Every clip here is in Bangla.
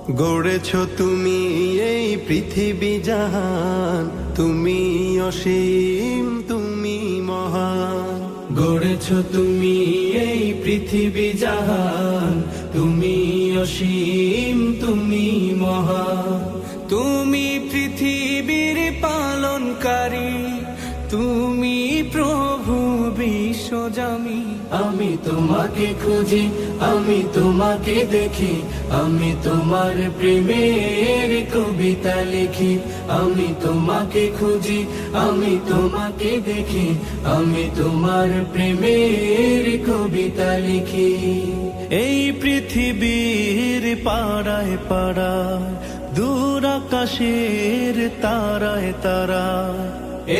গড়েছ তুমি এই পৃথিবী জাহান, তুমি অসীম, তুমি মহান। গড়েছ তুমি এই পৃথিবী জাহান, তুমি অসীম, তুমি মহান। তুমি পৃথিবীর পালনকারী, তুমি প্রভু বিশ্বজামি। আমি তোমাকে খুঁজি, আমি তোমাকে দেখি, আমি তোমার প্রেমের কবিতা লিখি। আমি তোমাকে খুঁজি, আমি তোমাকে দেখি, আমি তোমার প্রেমের কবিতা লিখি। এই পৃথিবীর পাড়ায় পাড়ায়, দূর আকাশের তারায় তারায়,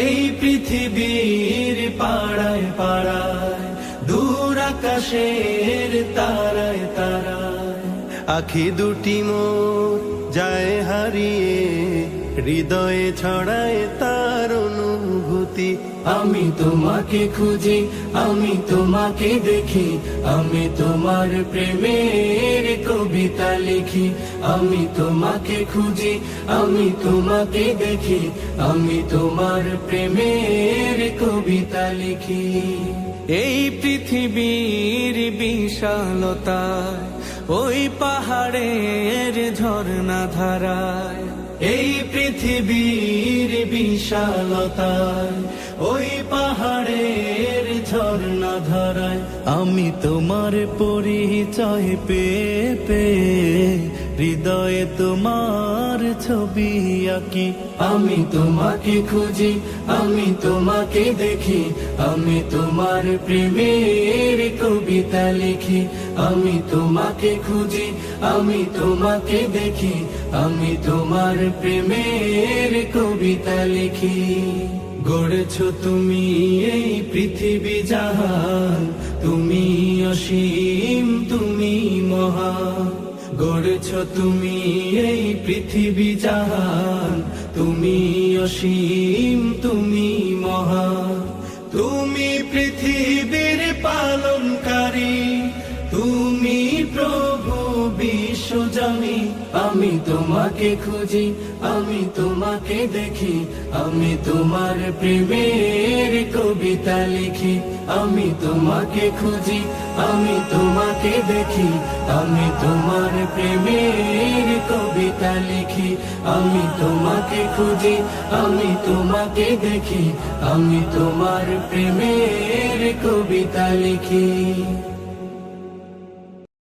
এই পৃথিবীর পাড়ায় পাড়ায়, দূর আকাশের তারায় তারায়। আখি দুটি মোর যায় হারিয়ে, হৃদয়ে ছড়ায় তার অনুভূতি। আমি তোমাকে খুঁজি, আমি তোমাকে দেখি, আমি তোমার প্রেমের কবিতা লিখি। আমি তোমাকে খুঁজি, আমি তোমাকে দেখি, আমি তোমার প্রেমের কবিতা লিখি। এই পৃথিবীর বিশালতায়, ওই পাহাড়ের ঝর্ণা ধারায়, এই পৃথিবীর বিশালতায়, ওই পাহাড়ের ঝর্ণা ধারায়, আমি তোমার পরিচয় পেয়ে পেয়ে হৃদয়ে তোমার ছবি আঁকি। আমি তোমাকে খুঁজি, আমি তোমাকে দেখি, আমি তোমার প্রেমের কবিতা লিখি। আমি তোমাকে খুঁজি, আমি তোমাকে দেখি, আমি তোমার প্রেমের কবিতা লিখি। গড়েছ তুমি এই পৃথিবী জাহান, তুমি অসীম, তুমি মহান। গড়েছ তুমি এই পৃথিবী জাহান, তুমি অসীম, তুমি মহান। তুমি পৃথিবীর পালনকারী, তুমি প্রভু বিশ্বজামি। আমি তোমাকে খুঁজি, আমি তোমাকে দেখি, আমি তোমার প্রেমের কবিতা লিখি। আমি তোমাকে খুঁজি, আমি তোমাকে দেখি, আমি তোমার প্রেমের কবিতা লিখি। আমি তোমাকে খুঁজি, আমি তোমাকে দেখি, আমি তোমার প্রেমের কবিতা লিখি।